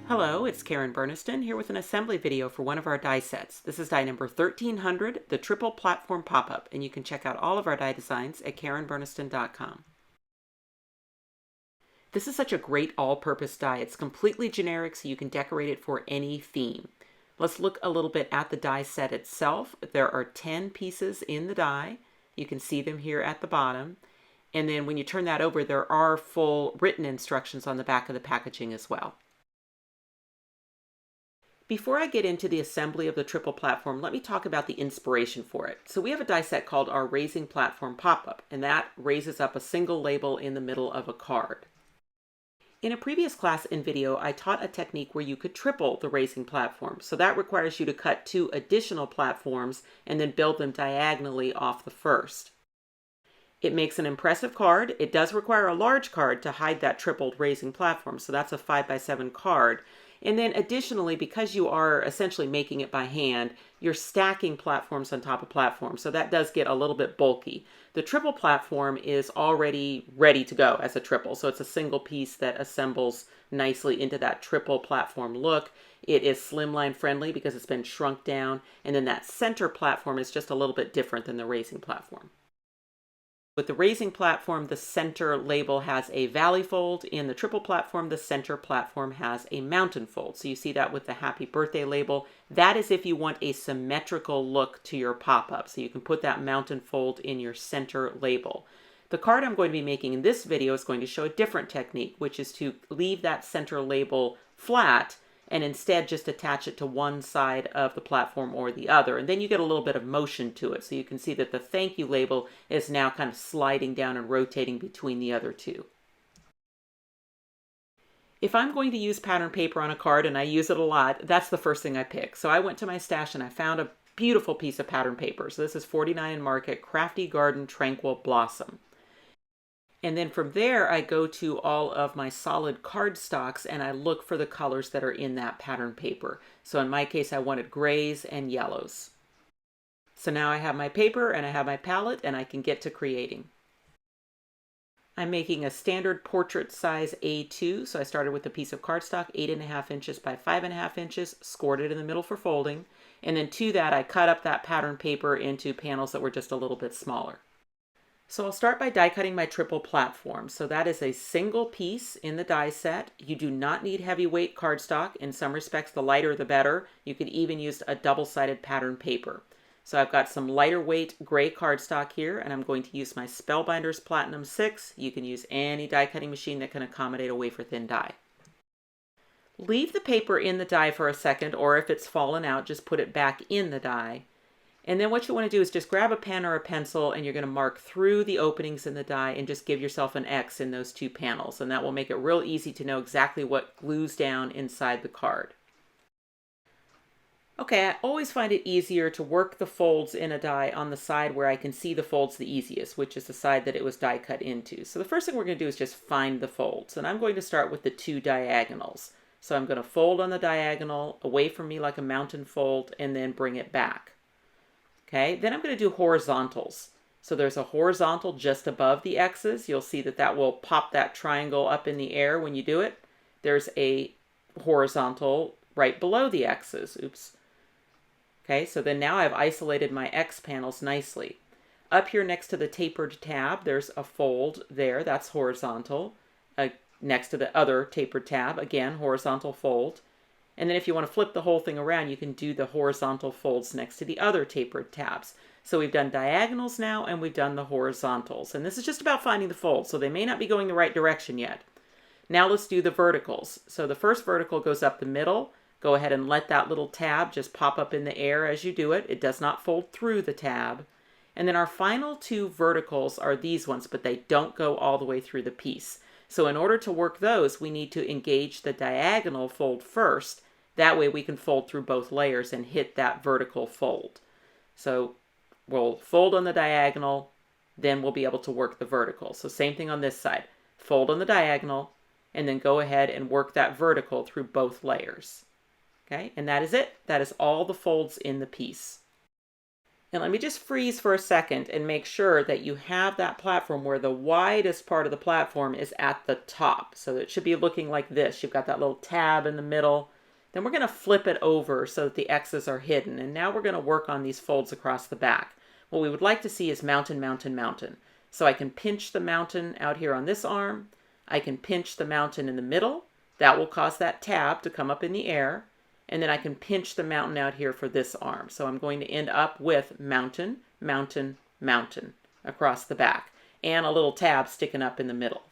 Hello, it's Karen Burniston here with an assembly video for one of our die sets. This is die number 1300, the Triple Platform Pop-Up, and you can check out all of our die designs at KarenBurniston.com. This is such a great all-purpose die. It's completely generic, so you can decorate it for any theme. Let's look a little bit at the die set itself. There are 10 pieces in the die. You can see them here at the bottom. And then when you turn that over, there are full written instructions on the back of the packaging as well. Before I get into the assembly of the triple platform, let me talk about the inspiration for it. So we have a die set called our Raising Platform Pop-Up, and that raises up a single label in the middle of a card. In a previous class and video, I taught a technique where you could triple the raising platform. So that requires you to cut 2 additional platforms and then build them diagonally off the first. It makes an impressive card. It does require a large card to hide that tripled raising platform, so that's a 5x7 card. And then additionally, because you are essentially making it by hand, you're stacking platforms on top of platforms, so that does get a little bit bulky. The triple platform is already ready to go as a triple, so it's a single piece that assembles nicely into that triple platform look. It is slimline friendly because it's been shrunk down, and then that center platform is just a little bit different than the raising platform. With the raising platform, the center label has a valley fold. In the triple platform, the center platform has a mountain fold. So you see that with the happy birthday label. That is if you want a symmetrical look to your pop-up. So you can put that mountain fold in your center label. The card I'm going to be making in this video is going to show a different technique, which is to leave that center label flat and instead just attach it to one side of the platform or the other. And then you get a little bit of motion to it. So you can see that the thank you label is now kind of sliding down and rotating between the other two. If I'm going to use pattern paper on a card, and I use it a lot, that's the first thing I pick. So I went to my stash and I found a beautiful piece of pattern paper. So this is 49 in Market, Krafty Garden Tranquil Blossom. And then from there, I go to all of my solid cardstocks and I look for the colors that are in that pattern paper. So in my case, I wanted grays and yellows. So now I have my paper and I have my palette and I can get to creating. I'm making a standard portrait size A2. So I started with a piece of cardstock, 8.5 inches by 5.5 inches, scored it in the middle for folding. And then to that, I cut up that pattern paper into panels that were just a little bit smaller. So I'll start by die cutting my triple platform. So that is a single piece in the die set. You do not need heavyweight cardstock. In some respects, the lighter the better. You could even use a double-sided pattern paper. So I've got some lighter weight gray cardstock here, and I'm going to use my Spellbinders Platinum 6. You can use any die cutting machine that can accommodate a wafer-thin die. Leave the paper in the die for a second, or if it's fallen out, just put it back in the die. And then what you want to do is just grab a pen or a pencil and you're going to mark through the openings in the die and just give yourself an X in those 2 panels. And that will make it real easy to know exactly what glues down inside the card. Okay, I always find it easier to work the folds in a die on the side where I can see the folds the easiest, which is the side that it was die cut into. So the first thing we're going to do is just find the folds. And I'm going to start with the 2 diagonals. So I'm going to fold on the diagonal away from me like a mountain fold and then bring it back. Okay, then I'm going to do horizontals. So there's a horizontal just above the X's. You'll see that that will pop that triangle up in the air when you do it. There's a horizontal right below the X's. Oops. Okay, so then now I've isolated my X panels nicely. Up here next to the tapered tab, there's a fold there. That's horizontal. Next to the other tapered tab, again, horizontal fold. And then if you want to flip the whole thing around, you can do the horizontal folds next to the other tapered tabs. So we've done diagonals now, and we've done the horizontals. And this is just about finding the folds, so they may not be going the right direction yet. Now let's do the verticals. So the first vertical goes up the middle. Go ahead and let that little tab just pop up in the air as you do it. It does not fold through the tab. And then our final 2 verticals are these ones, but they don't go all the way through the piece. So in order to work those, we need to engage the diagonal fold first. That way we can fold through both layers and hit that vertical fold. So we'll fold on the diagonal, then we'll be able to work the vertical. So same thing on this side. Fold on the diagonal, and then go ahead and work that vertical through both layers. Okay, and that is it. That is all the folds in the piece. And let me just freeze for a second and make sure that you have that platform where the widest part of the platform is at the top. So it should be looking like this. You've got that little tab in the middle. Then we're going to flip it over so that the X's are hidden. And now we're going to work on these folds across the back. What we would like to see is mountain, mountain, mountain. So I can pinch the mountain out here on this arm. I can pinch the mountain in the middle. That will cause that tab to come up in the air. And then I can pinch the mountain out here for this arm. So I'm going to end up with mountain, mountain, mountain across the back, and a little tab sticking up in the middle.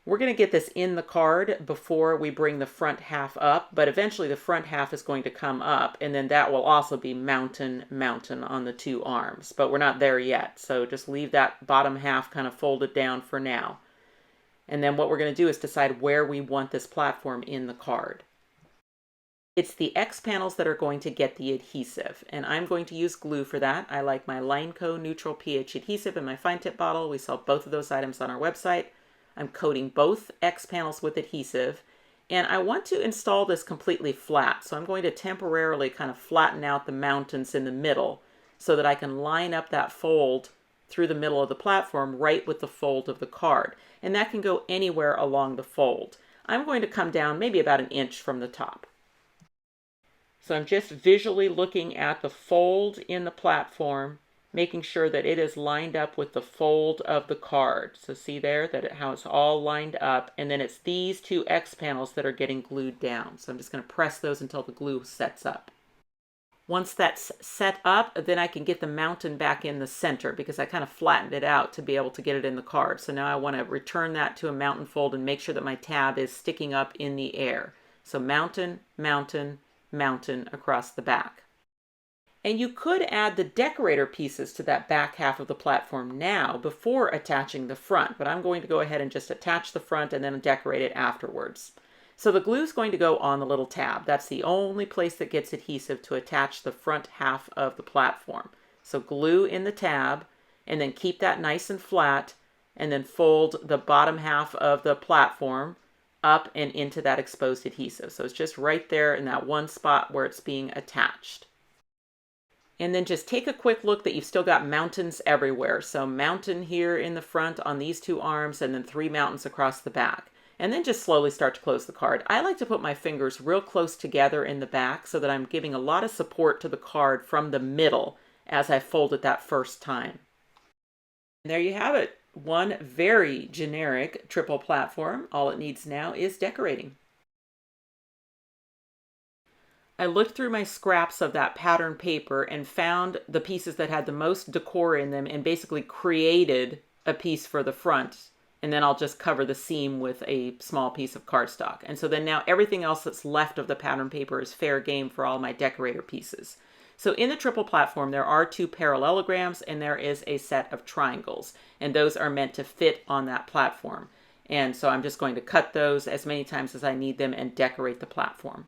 We're going to get this in the card before we bring the front half up, but eventually the front half is going to come up, and then that will also be mountain, mountain on the two arms, but we're not there yet. So just leave that bottom half kind of folded down for now. And then what we're going to do is decide where we want this platform in the card. It's the X panels that are going to get the adhesive, and I'm going to use glue for that. I like my LINECO neutral pH adhesive in my fine tip bottle. We sell both of those items on our website. I'm coating both X panels with adhesive, and I want to install this completely flat. So I'm going to temporarily kind of flatten out the mountains in the middle so that I can line up that fold through the middle of the platform right with the fold of the card. And that can go anywhere along the fold. I'm going to come down maybe about an inch from the top. So I'm just visually looking at the fold in the platform, making sure that it is lined up with the fold of the card. So see there that how it's all lined up, and then it's these two X panels that are getting glued down. So I'm just going to press those until the glue sets up. Once that's set up, then I can get the mountain back in the center because I kind of flattened it out to be able to get it in the card. So now I want to return that to a mountain fold and make sure that my tab is sticking up in the air. So mountain, mountain, mountain across the back. And you could add the decorator pieces to that back half of the platform now before attaching the front, but I'm going to go ahead and just attach the front and then decorate it afterwards. So the glue is going to go on the little tab. That's the only place that gets adhesive to attach the front half of the platform. So glue in the tab and then keep that nice and flat and then fold the bottom half of the platform up and into that exposed adhesive. So it's just right there in that one spot where it's being attached. And then just take a quick look that you've still got mountains everywhere. So mountain here in the front on these two arms and then 3 mountains across the back. And then just slowly start to close the card. I like to put my fingers real close together in the back so that I'm giving a lot of support to the card from the middle as I fold it that first time. And there you have it. One very generic triple platform. All it needs now is decorating. I looked through my scraps of that pattern paper and found the pieces that had the most decor in them and basically created a piece for the front. And then I'll just cover the seam with a small piece of cardstock. And so then now everything else that's left of the pattern paper is fair game for all my decorator pieces. So in the triple platform, there are 2 parallelograms and there is a set of triangles. And those are meant to fit on that platform. And so I'm just going to cut those as many times as I need them and decorate the platform.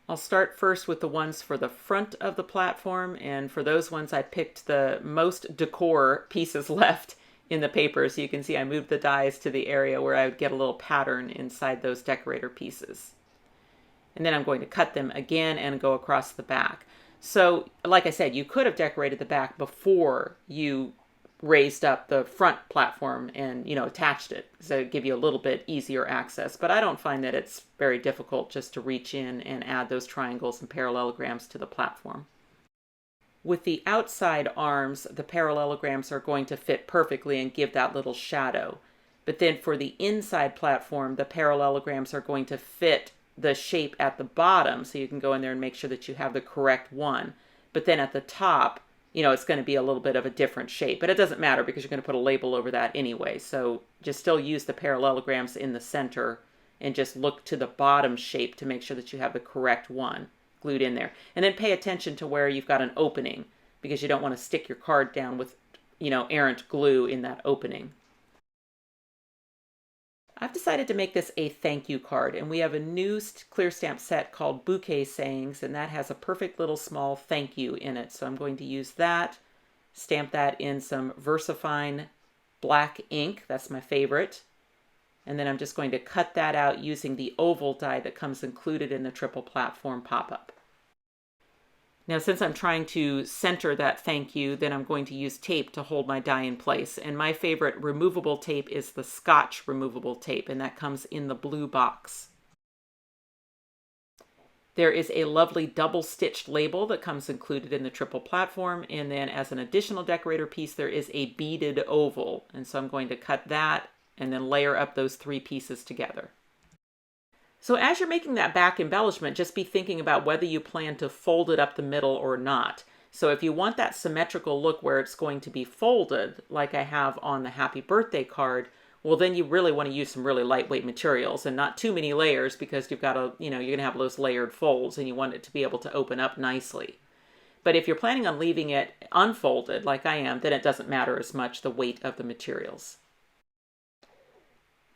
I'll start first with the ones for the front of the platform. And for those ones, I picked the most decor pieces left in the paper. So you can see I moved the dies to the area where I would get a little pattern inside those decorator pieces. And then I'm going to cut them again and go across the back. So like I said, you could have decorated the back before you raised up the front platform and, attached it. So it'd give you a little bit easier access. But I don't find that it's very difficult just to reach in and add those triangles and parallelograms to the platform. With the outside arms, the parallelograms are going to fit perfectly and give that little shadow. But then for the inside platform, the parallelograms are going to fit the shape at the bottom, so you can go in there and make sure that you have the correct one. But then at the top, it's going to be a little bit of a different shape. But it doesn't matter because you're going to put a label over that anyway. So just still use the parallelograms in the center and just look to the bottom shape to make sure that you have the correct one glued in there. And then pay attention to where you've got an opening because you don't want to stick your card down with, errant glue in that opening. I've decided to make this a thank you card, and we have a new clear stamp set called Bouquet Sayings, and that has a perfect little small thank you in it. So I'm going to use that, stamp that in some VersaFine black ink. That's my favorite. And then I'm just going to cut that out using the oval die that comes included in the triple platform pop-up. Now, since I'm trying to center that thank you, then I'm going to use tape to hold my die in place. And my favorite removable tape is the Scotch removable tape, and that comes in the blue box. There is a lovely double-stitched label that comes included in the triple platform, and then as an additional decorator piece, there is a beaded oval. And so I'm going to cut that and then layer up those 3 pieces together. So as you're making that back embellishment, just be thinking about whether you plan to fold it up the middle or not. So if you want that symmetrical look where it's going to be folded, like I have on the happy birthday card, well, then you really want to use some really lightweight materials and not too many layers, because you've got to, you're going to have those layered folds and you want it to be able to open up nicely. But if you're planning on leaving it unfolded, like I am, then it doesn't matter as much the weight of the materials.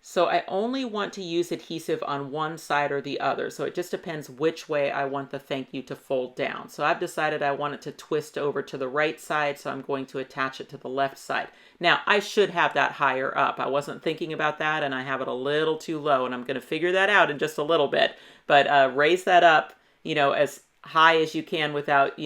So I only want to use adhesive on one side or the other. So it just depends which way I want the thank you to fold down. So I've decided I want it to twist over to the right side, so I'm going to attach it to the left side. Now, I should have that higher up. I wasn't thinking about that, and I have it a little too low, and I'm going to figure that out in just a little bit. But raise that up, as high as you can without,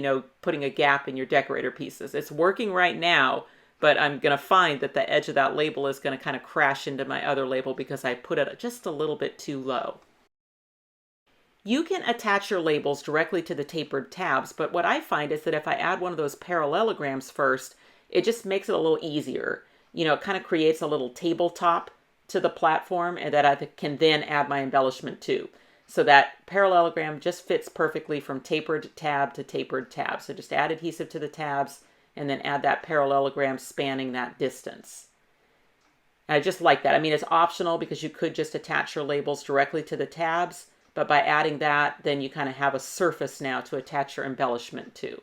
putting a gap in your decorator pieces. It's working right now. But I'm going to find that the edge of that label is going to kind of crash into my other label because I put it just a little bit too low. You can attach your labels directly to the tapered tabs, but what I find is that if I add one of those parallelograms first, it just makes it a little easier. It kind of creates a little tabletop to the platform, and that I can then add my embellishment to. So that parallelogram just fits perfectly from tapered tab to tapered tab. So just add adhesive to the tabs, and then add that parallelogram spanning that distance. And I just like that. I mean, it's optional because you could just attach your labels directly to the tabs, but by adding that, then you kind of have a surface now to attach your embellishment to.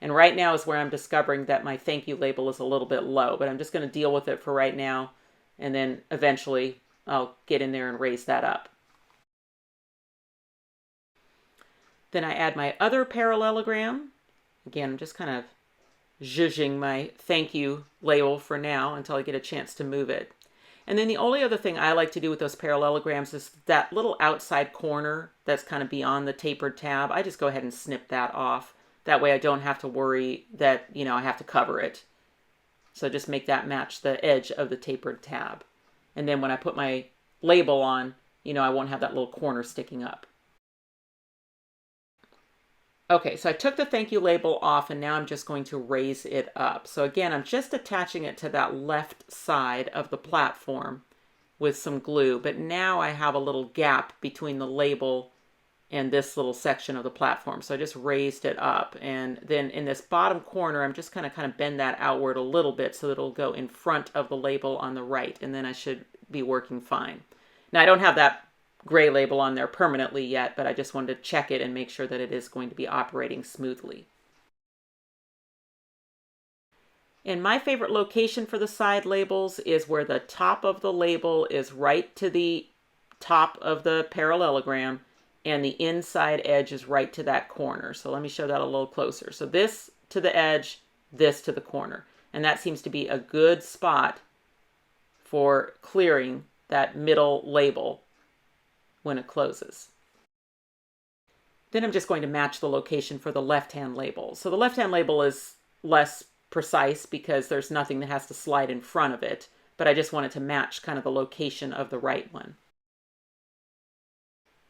And right now is where I'm discovering that my thank you label is a little bit low, but I'm just going to deal with it for right now, and then eventually I'll get in there and raise that up. Then I add my other parallelogram. Again, I'm just kind of zhuzhing my thank you label for now until I get a chance to move it. And then the only other thing I like to do with those parallelograms is that little outside corner that's kind of beyond the tapered tab. I just go ahead and snip that off. That way I don't have to worry that, I have to cover it. So just make that match the edge of the tapered tab. And then when I put my label on, I won't have that little corner sticking up. Okay, so I took the thank you label off, and now I'm just going to raise it up. So again, I'm just attaching it to that left side of the platform with some glue, but now I have a little gap between the label and this little section of the platform. So I just raised it up, and then in this bottom corner, I'm just kind of bend that outward a little bit so that it'll go in front of the label on the right, and then I should be working fine. Now I don't have that gray label on there permanently yet, but I just wanted to check it and make sure that it is going to be operating smoothly. And my favorite location for the side labels is where the top of the label is right to the top of the parallelogram and the inside edge is right to that corner. So let me show that a little closer. So this to the edge, this to the corner. And that seems to be a good spot for clearing that middle label when it closes. Then I'm just going to match the location for the left-hand label. So the left-hand label is less precise because there's nothing that has to slide in front of it, but I just wanted to match kind of the location of the right one.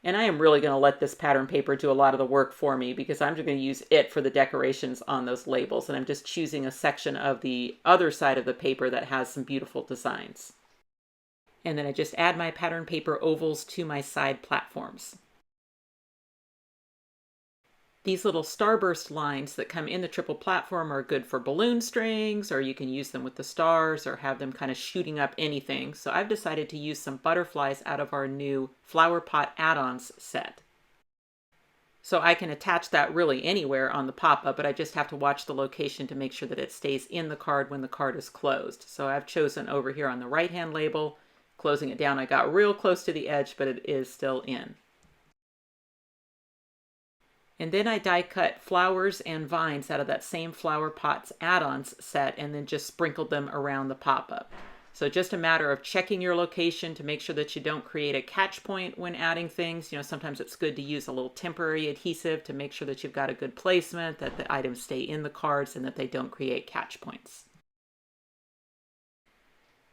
And I am really going to let this pattern paper do a lot of the work for me because I'm just going to use it for the decorations on those labels, and I'm just choosing a section of the other side of the paper that has some beautiful designs. And then I just add my pattern paper ovals to my side platforms. These little starburst lines that come in the triple platform are good for balloon strings, or you can use them with the stars or have them kind of shooting up anything. So I've decided to use some butterflies out of our new Flower Pot Add-ons set. So I can attach that really anywhere on the pop-up, but I just have to watch the location to make sure that it stays in the card when the card is closed. So I've chosen over here on the right-hand label. Closing it down, I got real close to the edge, but it is still in. And then I die cut flowers and vines out of that same Flower Pots Add-ons set and then just sprinkled them around the pop-up. So just a matter of checking your location to make sure that you don't create a catch point when adding things. Sometimes it's good to use a little temporary adhesive to make sure that you've got a good placement, that the items stay in the cards, and that they don't create catch points.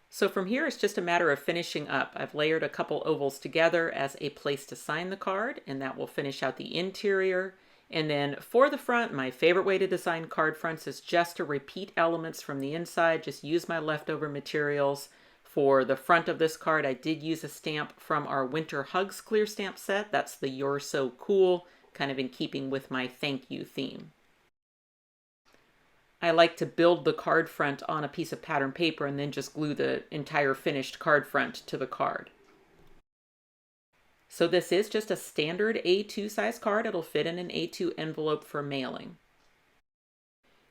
So from here, it's just a matter of finishing up. I've layered a couple ovals together as a place to sign the card, and that will finish out the interior. And then for the front, my favorite way to design card fronts is just to repeat elements from the inside, just use my leftover materials. For the front of this card, I did use a stamp from our Winter Hugs clear stamp set. That's the You're So Cool, kind of in keeping with my thank you theme. I like to build the card front on a piece of pattern paper and then just glue the entire finished card front to the card. So this is just a standard A2 size card. It'll fit in an A2 envelope for mailing.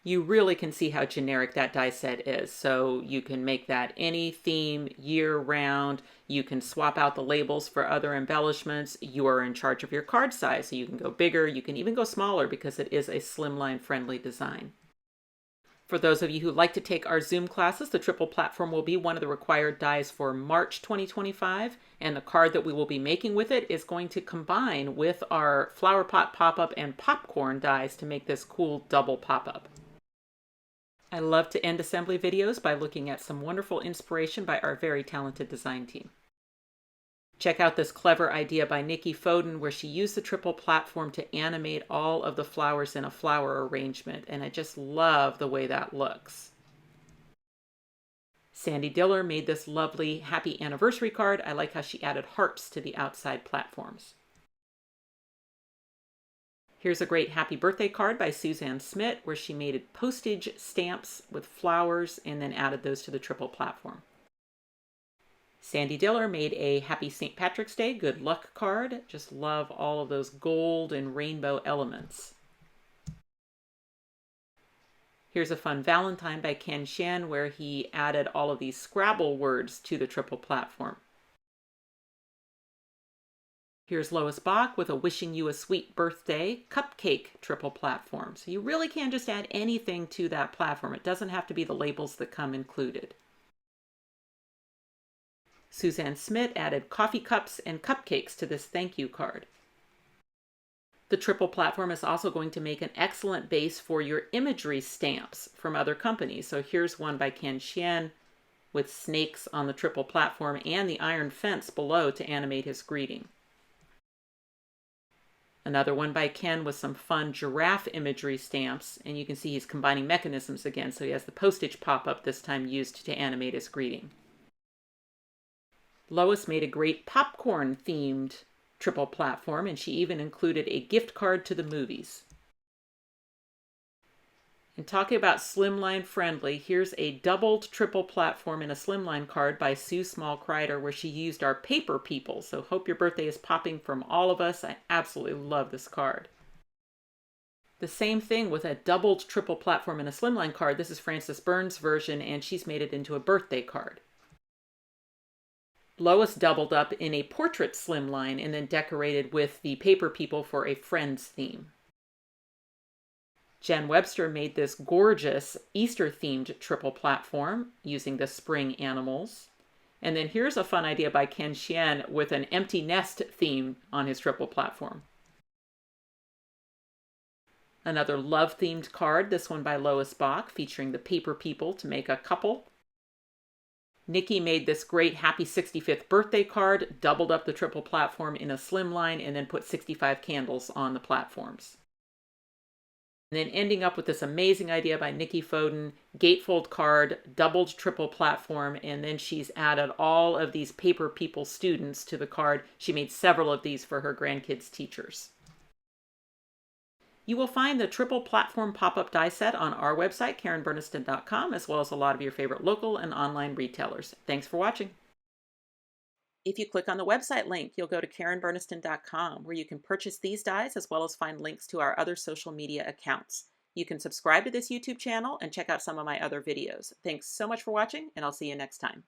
You really can see how generic that die set is. So you can make that any theme year round. You can swap out the labels for other embellishments. You are in charge of your card size. So you can go bigger. You can even go smaller because it is a slimline friendly design. For those of you who like to take our Zoom classes, the triple platform will be one of the required dies for March 2025, and the card that we will be making with it is going to combine with our flower pot pop-up and popcorn dies to make this cool double pop-up. I love to end assembly videos by looking at some wonderful inspiration by our very talented design team. Check out this clever idea by Nikki Foden where she used the triple platform to animate all of the flowers in a flower arrangement, and I just love the way that looks. Sandy Diller made this lovely happy anniversary card. I like how she added hearts to the outside platforms. Here's a great happy birthday card by Suzanne Smith where she made postage stamps with flowers and then added those to the triple platform. Sandy Diller made a Happy St. Patrick's Day Good Luck card. Just love all of those gold and rainbow elements. Here's a fun Valentine by Ken Shan where he added all of these Scrabble words to the triple platform. Here's Lois Bach with a Wishing You a Sweet Birthday cupcake triple platform. So you really can just add anything to that platform. It doesn't have to be the labels that come included. Suzanne Smith added coffee cups and cupcakes to this thank you card. The triple platform is also going to make an excellent base for your imagery stamps from other companies. So here's one by Ken Xian with snakes on the triple platform and the iron fence below to animate his greeting. Another one by Ken with some fun giraffe imagery stamps, and you can see he's combining mechanisms again, so he has the postage pop-up this time used to animate his greeting. Lois made a great popcorn-themed triple platform, and she even included a gift card to the movies. And talking about slimline friendly, here's a doubled triple platform in a slimline card by Sue Small Kreider where she used our paper people. So hope your birthday is popping from all of us. I absolutely love this card. The same thing with a doubled triple platform in a slimline card. This is Frances Burns' version, and she's made it into a birthday card. Lois doubled up in a portrait slimline and then decorated with the paper people for a Friends theme. Jen Webster made this gorgeous Easter-themed triple platform using the spring animals. And then here's a fun idea by Ken Xian with an empty nest theme on his triple platform. Another love-themed card, this one by Lois Bach, featuring the paper people to make a couple. Nikki made this great Happy 65th Birthday card, doubled up the triple platform in a slimline, and then put 65 candles on the platforms. And then ending up with this amazing idea by Nikki Foden, gatefold card, doubled triple platform, and then she's added all of these paper people students to the card. She made several of these for her grandkids' teachers. You will find the triple platform pop-up die set on our website, KarenBurniston.com, as well as a lot of your favorite local and online retailers. Thanks for watching. If you click on the website link, you'll go to KarenBurniston.com, where you can purchase these dies as well as find links to our other social media accounts. You can subscribe to this YouTube channel and check out some of my other videos. Thanks so much for watching, and I'll see you next time.